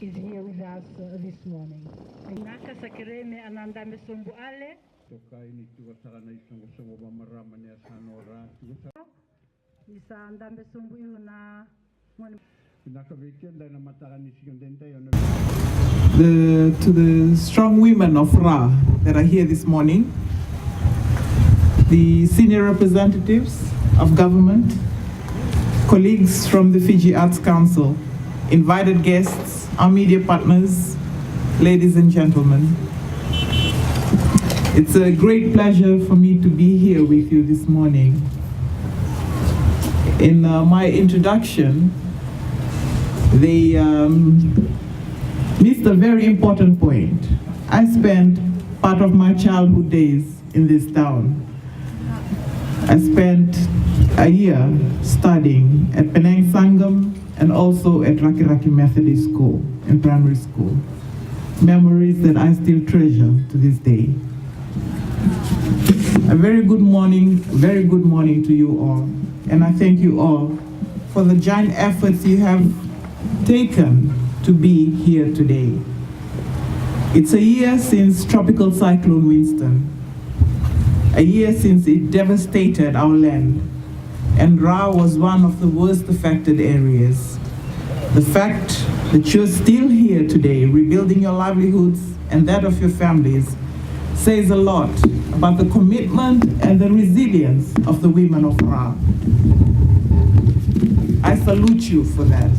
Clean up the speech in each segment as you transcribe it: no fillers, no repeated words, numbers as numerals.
is here with us this morning. Naka sakireme ananda mesombu ale. Isa anda mesombu yuna. To the strong women of Ra that are here this morning, the senior representatives of government, colleagues from the Fiji Arts Council, invited guests, our media partners, ladies and gentlemen. It's a great pleasure for me to be here with you this morning. In my introduction, they missed a very important point. I spent part of my childhood days in this town. I spent a year studying at Penang Sangam and also at Rakiraki Methodist School in primary school. Memories that I still treasure to this day. A very good morning to you all. And I thank you all for the giant efforts you have taken to be here today. It's a year since Tropical Cyclone Winston, a year since it devastated our land, and Ra was one of the worst affected areas. The fact that you're still here today, rebuilding your livelihoods and that of your families, says a lot about the commitment and the resilience of the women of Ra. I salute you for that.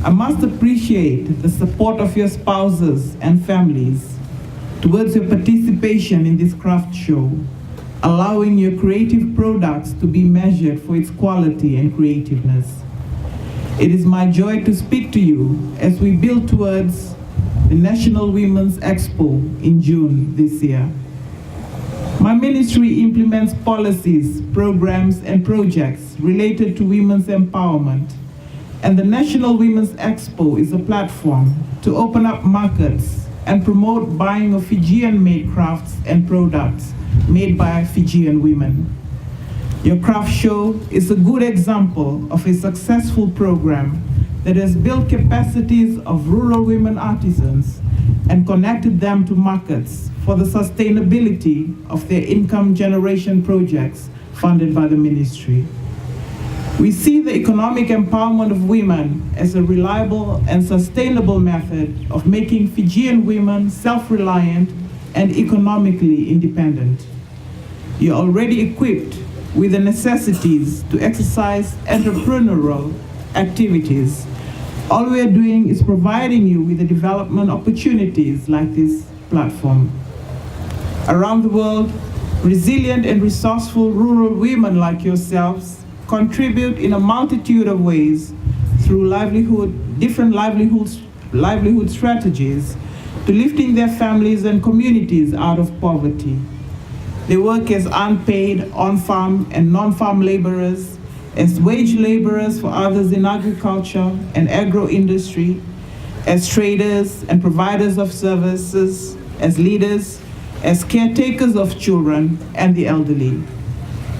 I must appreciate the support of your spouses and families towards your participation in this craft show, allowing your creative products to be measured for its quality and creativeness. It is my joy to speak to you as we build towards the National Women's Expo in June this year. My ministry implements policies, programs, and projects related to women's empowerment, and the National Women's Expo is a platform to open up markets and promote buying of Fijian-made crafts and products made by Fijian women. Your craft show is a good example of a successful program that has built capacities of rural women artisans and connected them to markets for the sustainability of their income generation projects funded by the ministry. We see the economic empowerment of women as a reliable and sustainable method of making Fijian women self-reliant and economically independent. You're already equipped with the necessities to exercise entrepreneurial activities. All we are doing is providing you with the development opportunities like this platform. Around the world, resilient and resourceful rural women like yourselves contribute in a multitude of ways through different livelihood strategies to lifting their families and communities out of poverty. They work as unpaid on-farm and non-farm laborers, as wage laborers for others in agriculture and agro-industry, as traders and providers of services, as leaders, as caretakers of children and the elderly.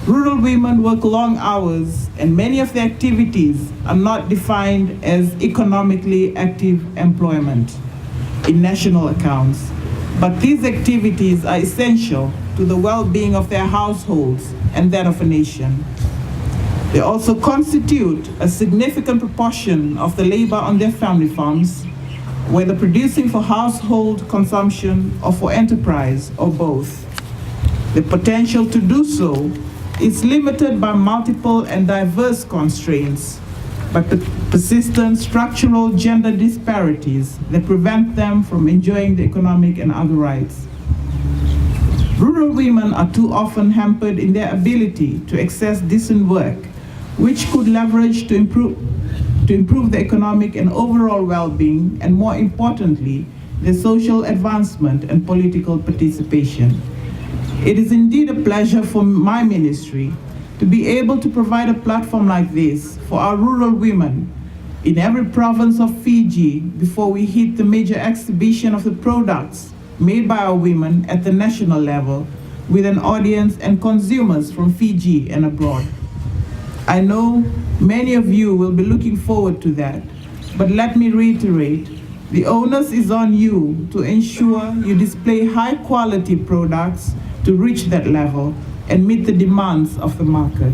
Rural women work long hours, and many of their activities are not defined as economically active employment in national accounts, but these activities are essential to the well-being of their households and that of a nation. They also constitute a significant proportion of the labor on their family farms, whether producing for household consumption or for enterprise or both. The potential to do so is limited by multiple and diverse constraints, but the persistent structural gender disparities that prevent them from enjoying the economic and other rights. Rural women are too often hampered in their ability to access decent work, which could leverage to improve the economic and overall well-being, and more importantly, their social advancement and political participation. It is indeed a pleasure for my ministry to be able to provide a platform like this for our rural women in every province of Fiji before we hit the major exhibition of the products made by our women at the national level with an audience and consumers from Fiji and abroad. I know many of you will be looking forward to that, but let me reiterate, the onus is on you to ensure you display high quality products to reach that level and meet the demands of the market.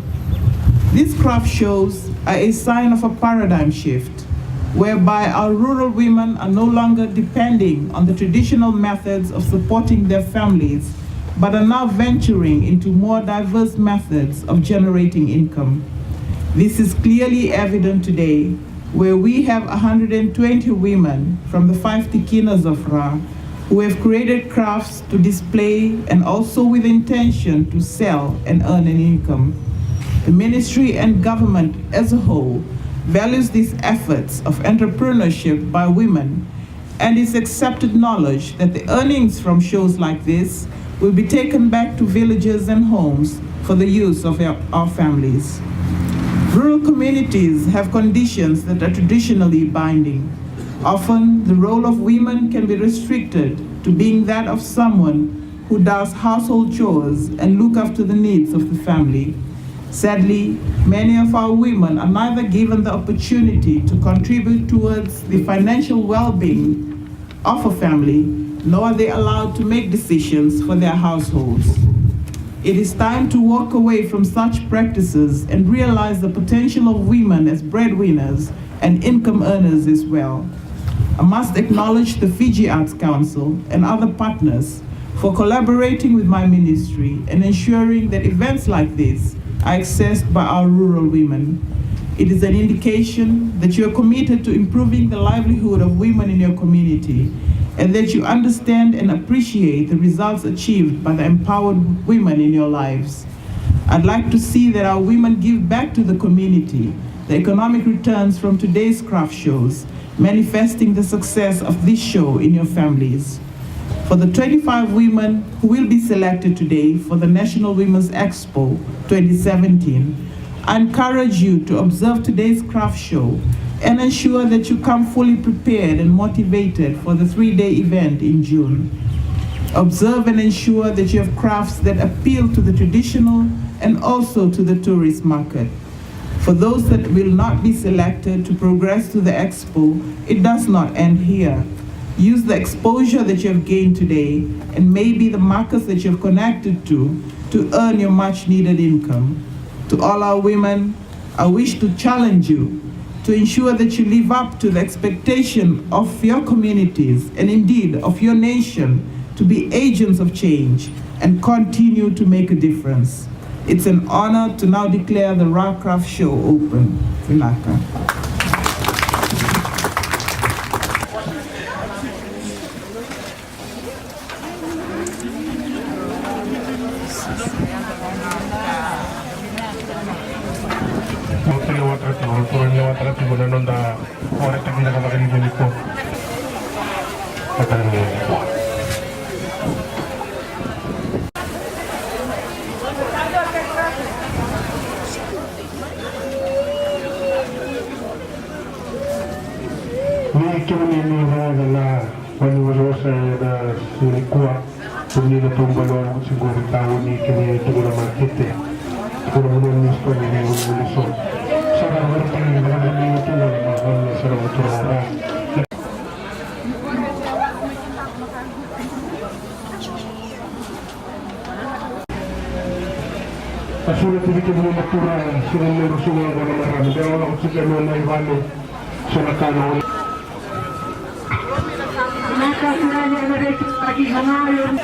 These craft shows are a sign of a paradigm shift, whereby our rural women are no longer depending on the traditional methods of supporting their families, but are now venturing into more diverse methods of generating income. This is clearly evident today, where we have 120 women from the 5 tikinas of Ra who have created crafts to display and also with intention to sell and earn an income. The ministry and government as a whole values these efforts of entrepreneurship by women, and is accepted knowledge that the earnings from shows like this will be taken back to villages and homes for the use of our families. Rural communities have conditions that are traditionally binding. Often, the role of women can be restricted to being that of someone who does household chores and look after the needs of the family. Sadly, many of our women are neither given the opportunity to contribute towards the financial well-being of a family, nor are they allowed to make decisions for their households. It is time to walk away from such practices and realize the potential of women as breadwinners and income earners as well. I must acknowledge the Fiji Arts Council and other partners for collaborating with my ministry and ensuring that events like this are accessed by our rural women. It is an indication that you are committed to improving the livelihood of women in your community, and that you understand and appreciate the results achieved by the empowered women in your lives. I'd like to see that our women give back to the community the economic returns from today's craft shows, manifesting the success of this show in your families. For the 25 women who will be selected today for the National Women's Expo 2017, I encourage you to observe today's craft show and ensure that you come fully prepared and motivated for the 3-day event in June. Observe and ensure that you have crafts that appeal to the traditional and also to the tourist market. For those that will not be selected to progress to the expo, it does not end here. Use the exposure that you have gained today and maybe the markets that you have connected to earn your much needed income. To all our women, I wish to challenge you to ensure that you live up to the expectation of your communities and indeed of your nation to be agents of change and continue to make a difference. It's an honor to now declare the Ra Craft Show open. Vuniwaqa. Sulit hindi mo natural sila meron ko na marami pero ako sila na iwalo sa nakano nakasira niya na rin pagi hanayon